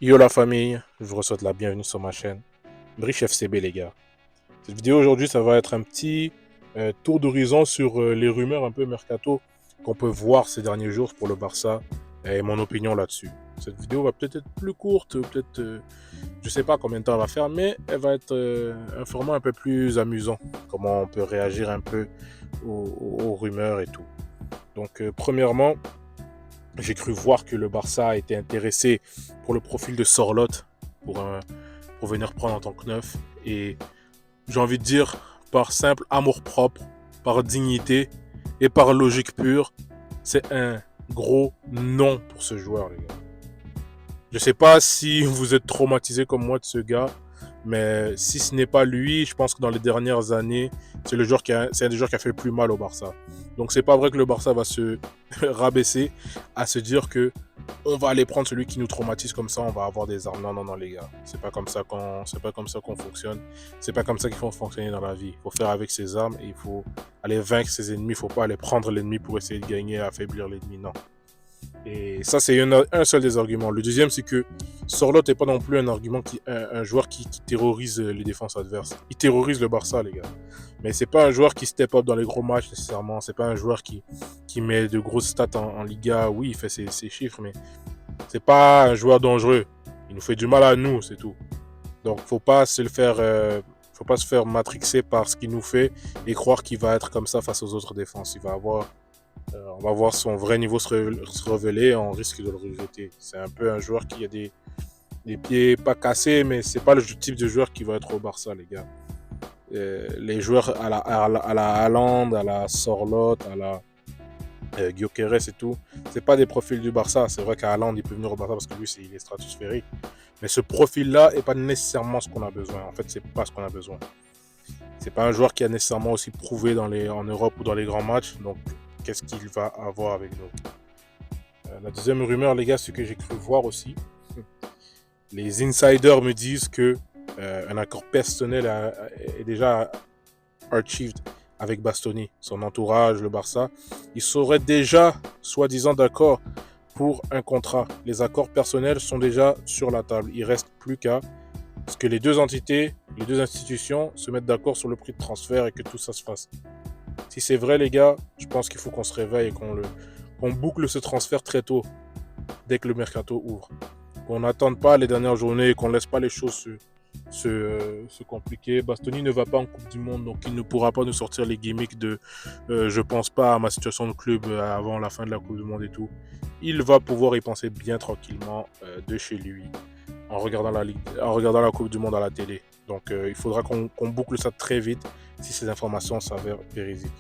Yo la famille, je vous souhaite la bienvenue sur ma chaîne. Brief FCB les gars. Cette vidéo aujourd'hui, ça va être un petit tour d'horizon sur les rumeurs un peu mercato qu'on peut voir ces derniers jours pour le Barça et mon opinion là-dessus. Cette vidéo va peut-être être plus courte, peut-être, je sais pas combien de temps elle va faire, mais elle va être un format un peu plus amusant. Comment on peut réagir un peu aux rumeurs et tout. Donc, premièrement, j'ai cru voir que le Barça était intéressé pour le profil de Sorloth pour, pour venir prendre en tant que neuf. Et j'ai envie de dire, par simple amour-propre, par dignité et par logique pure, c'est un gros non pour ce joueur, les gars. Je sais pas si vous êtes traumatisé comme moi de ce gars, mais si ce n'est pas lui, je pense que dans les dernières années, c'est un des joueurs qui a fait le plus mal au Barça. Donc c'est pas vrai que le Barça va se rabaisser à se dire que on va aller prendre celui qui nous traumatise comme ça, on va avoir des armes. Non, non, non, les gars. C'est pas comme ça qu'on fonctionne. C'est pas comme ça qu'il faut fonctionner dans la vie. Il faut faire avec ses armes et il faut aller vaincre ses ennemis. Il faut pas aller prendre l'ennemi pour essayer de gagner, affaiblir l'ennemi. Non. Et ça, c'est un seul des arguments. Le deuxième, c'est que Sorloth n'est pas non plus un joueur qui terrorise les défenses adverses. Il terrorise le Barça, les gars. Mais c'est pas un joueur qui step up dans les gros matchs nécessairement. C'est pas un joueur qui met de grosses stats en Liga. Oui, il fait ses chiffres, mais c'est pas un joueur dangereux. Il nous fait du mal à nous, c'est tout. Donc, faut pas se faire matrixer par ce qu'il nous fait et croire qu'il va être comme ça face aux autres défenses. On va voir son vrai niveau se révéler, on risque de le regretter. C'est un peu un joueur qui a des pieds pas cassés, mais c'est pas le type de joueur qui va être au Barça, les gars. Les joueurs à la Haaland, à la Sorloth, à la Gyökeres et tout, c'est pas des profils du Barça. C'est vrai qu'à Haaland, il peut venir au Barça parce que lui, il est stratosphérique. Mais ce profil-là est pas nécessairement ce qu'on a besoin. En fait, c'est pas ce qu'on a besoin. C'est pas un joueur qui a nécessairement aussi prouvé en Europe ou dans les grands matchs. Donc, qu'est-ce qu'il va avoir avec nous? La deuxième rumeur, les gars, ce que j'ai cru voir aussi, les insiders me disent que un accord personnel est déjà achieved avec Bastoni, son entourage, le Barça. Ils seraient déjà, soi-disant, d'accord pour un contrat. Les accords personnels sont déjà sur la table. Il reste plus qu'à ce que les deux entités, les deux institutions se mettent d'accord sur le prix de transfert et que tout ça se fasse. Si c'est vrai, les gars, je pense qu'il faut qu'on se réveille et qu'on boucle ce transfert très tôt, dès que le mercato ouvre. Qu'on n'attende pas les dernières journées, qu'on ne laisse pas les choses se compliquer. Bastoni ne va pas en Coupe du Monde, donc il ne pourra pas nous sortir les gimmicks de je pense pas à ma situation de club avant la fin de la Coupe du Monde et tout. Il va pouvoir y penser bien tranquillement de chez lui en regardant la Coupe du Monde à la télé. Donc il faudra qu'on boucle ça très vite si ces informations s'avèrent véridiques.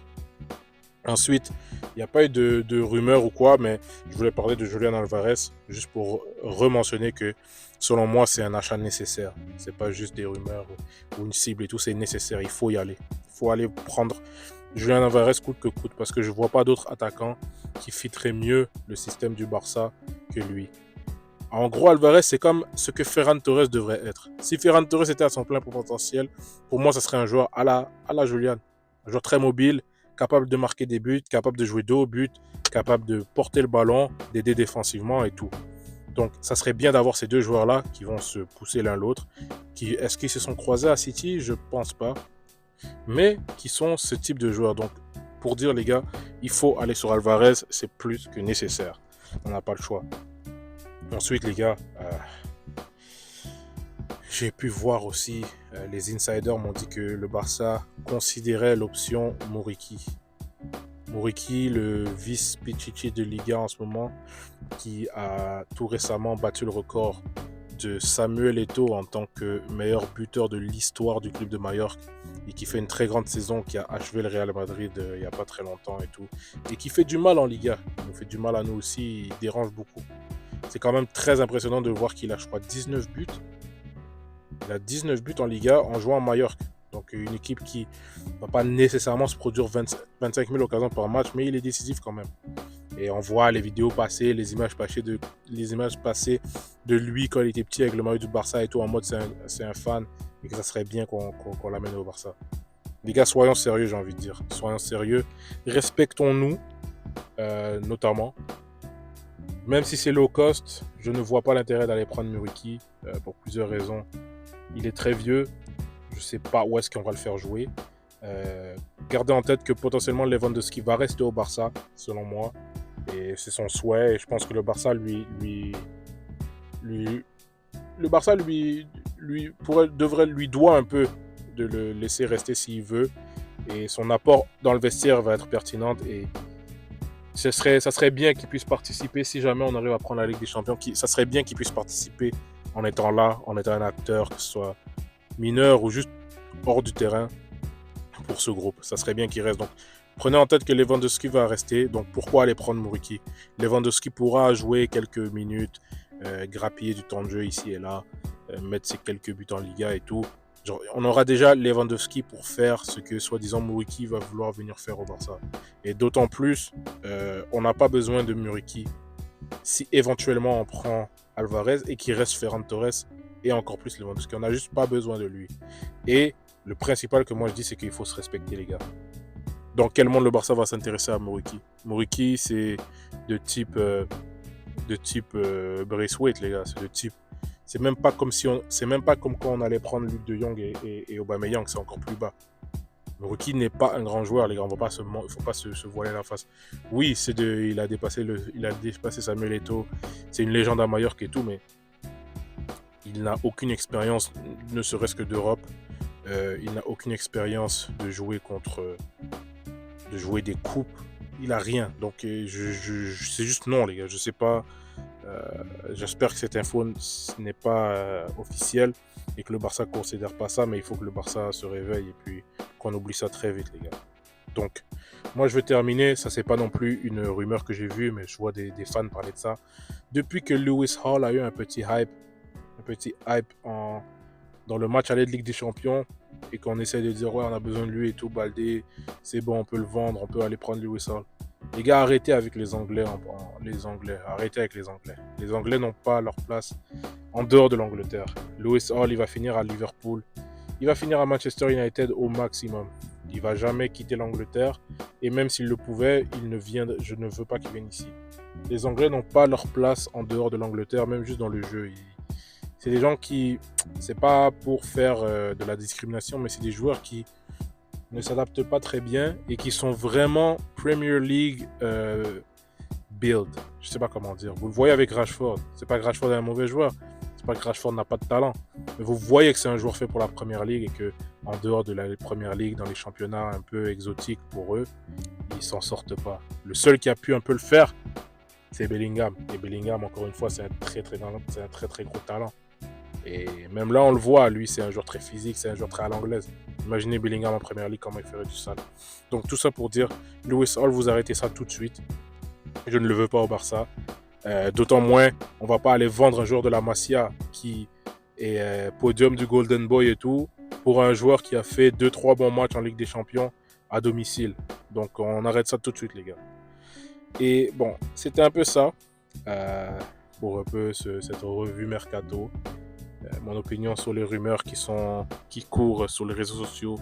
Ensuite, il n'y a pas eu de rumeurs ou quoi, mais je voulais parler de Julian Alvarez, juste pour rementionner que, selon moi, c'est un achat nécessaire. C'est pas juste des rumeurs ou une cible et tout, c'est nécessaire. Il faut y aller. Il faut aller prendre Julian Alvarez coûte que coûte, parce que je vois pas d'autres attaquants qui fitteraient mieux le système du Barça que lui. En gros, Alvarez, c'est comme ce que Ferran Torres devrait être. Si Ferran Torres était à son plein potentiel, pour moi, ça serait un joueur à la Julian. Un joueur très mobile, capable de marquer des buts, capable de jouer dos au but, capable de porter le ballon, d'aider défensivement et tout. Donc, ça serait bien d'avoir ces deux joueurs-là qui vont se pousser l'un l'autre. Est-ce qu'ils se sont croisés à City? Je pense pas. Mais qui sont ce type de joueurs. Donc, pour dire, les gars, il faut aller sur Alvarez, c'est plus que nécessaire. On n'a pas le choix. Ensuite, les gars, j'ai pu voir aussi, les insiders m'ont dit que le Barça considérait l'option Muriqi. Muriqui, le vice-Pichichi de Liga en ce moment, qui a tout récemment battu le record de Samuel Eto'o en tant que meilleur buteur de l'histoire du club de Majorque et qui fait une très grande saison, qui a achevé le Real Madrid il n'y a pas très longtemps et tout, et qui fait du mal en Liga. Il nous fait du mal à nous aussi, il dérange beaucoup. C'est quand même très impressionnant de voir qu'il a, je crois, 19 buts. Il a 19 buts en Liga en jouant à Majorque. Donc une équipe qui ne va pas nécessairement se produire 25 000 occasions par match, mais il est décisif quand même. Et on voit les vidéos passées, les images passées de lui quand il était petit avec le maillot du Barça et tout, en mode c'est un fan et que ça serait bien qu'on l'amène au Barça. Les gars, soyons sérieux, j'ai envie de dire. Soyons sérieux. Respectons-nous, notamment. Même si c'est low cost, je ne vois pas l'intérêt d'aller prendre Muriqi pour plusieurs raisons. Il est très vieux, je ne sais pas où est-ce qu'on va le faire jouer. Gardez en tête que potentiellement Lewandowski va rester au Barça, selon moi. Et c'est son souhait. Et je pense que le Barça lui doit un peu de le laisser rester s'il veut. Et son apport dans le vestiaire va être pertinent. Et ça serait bien qu'il puisse participer si jamais on arrive à prendre la Ligue des Champions. Ça serait bien qu'il puisse participer en étant là, en étant un acteur, que ce soit mineur ou juste hors du terrain pour ce groupe. Ça serait bien qu'il reste. Donc, prenez en tête que Lewandowski va rester. Donc, pourquoi aller prendre Muriqi? Lewandowski pourra jouer quelques minutes, grappiller du temps de jeu ici et là, mettre ses quelques buts en Liga et tout. Genre, on aura déjà Lewandowski pour faire ce que soi-disant Muriqi va vouloir venir faire au Barça. Et d'autant plus, on n'a pas besoin de Muriqi si éventuellement on prend Alvarez et qu'il reste Ferran Torres et encore plus Lewandowski. On n'a juste pas besoin de lui. Et le principal que moi je dis, c'est qu'il faut se respecter, les gars. Dans quel monde le Barça va s'intéresser à Muriqi? Muriqi, c'est de type Braithwaite, les gars. C'est de type. C'est même pas comme quand on allait prendre Luc de Jong et Aubameyang, c'est encore plus bas. Muriqi n'est pas un grand joueur, les gars. Il ne faut pas se voiler la face. Oui, il a dépassé Samuel Eto'o. C'est une légende à Mallorca et tout, mais il n'a aucune expérience, ne serait-ce que d'Europe. Il n'a aucune expérience de jouer des coupes. Il a rien. Donc, c'est juste non, les gars. Je sais pas. J'espère que cette info n'est pas officielle et que le Barça ne considère pas ça, mais il faut que le Barça se réveille et puis qu'on oublie ça très vite, les gars. Donc, moi, je vais terminer. Ça, c'est pas non plus une rumeur que j'ai vue, mais je vois des fans parler de ça. Depuis que Lewis Hall a eu un petit hype dans le match aller de Ligue des Champions et qu'on essaie de dire ouais, on a besoin de lui et tout, Baldé, c'est bon, on peut le vendre, on peut aller prendre Lewis Hall. Les gars, arrêtez avec les Anglais. Arrêtez avec les Anglais. Les Anglais n'ont pas leur place en dehors de l'Angleterre. Lewis Hall, il va finir à Liverpool. Il va finir à Manchester United au maximum. Il ne va jamais quitter l'Angleterre. Et même s'il le pouvait, je ne veux pas qu'il vienne ici. Les Anglais n'ont pas leur place en dehors de l'Angleterre, même juste dans le jeu. C'est des gens qui... C'est pas pour faire de la discrimination, mais c'est des joueurs qui ne s'adaptent pas très bien et qui sont vraiment Premier League build. Je sais pas comment dire. Vous le voyez avec Rashford. C'est pas que Rashford est un mauvais joueur. C'est pas que Rashford n'a pas de talent. Mais vous voyez que c'est un joueur fait pour la Premier League et que en dehors de la Premier League, dans les championnats un peu exotiques pour eux, ils s'en sortent pas. Le seul qui a pu un peu le faire, c'est Bellingham. Et Bellingham, encore une fois, c'est un très très gros talent. Et même là, on le voit, lui, c'est un joueur très physique, c'est un joueur très à l'anglaise. Imaginez Bellingham en Première Ligue, comment il ferait du sale. Donc tout ça pour dire, Lewis Hall, vous arrêtez ça tout de suite. Je ne le veux pas au Barça. D'autant moins, on ne va pas aller vendre un joueur de la Masia qui est podium du Golden Boy et tout, pour un joueur qui a fait 2-3 bons matchs en Ligue des Champions à domicile. Donc on arrête ça tout de suite, les gars. Et bon, c'était un peu ça, pour un peu cette revue Mercato. Mon opinion sur les rumeurs qui courent sur les réseaux sociaux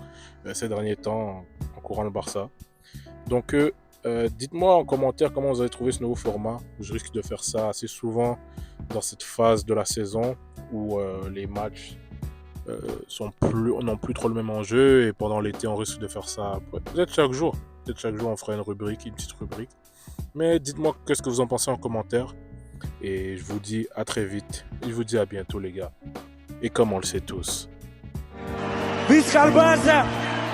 ces derniers temps en courant le Barça. Donc, dites-moi en commentaire comment vous avez trouvé ce nouveau format. Je risque de faire ça assez souvent dans cette phase de la saison où les matchs n'ont plus trop le même enjeu et pendant l'été on risque de faire ça peut-être chaque jour. Peut-être chaque jour on fera une petite rubrique. Mais dites-moi qu'est-ce que vous en pensez en commentaire. Et je vous dis à très vite. Je vous dis à bientôt, les gars. Et comme on le sait tous. Visca el Barça!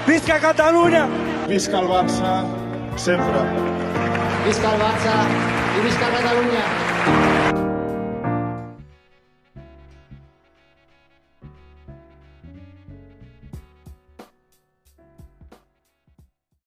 Visca Catalunya! Visca el Barça, sempre. Visca el Barça i visca Catalunya!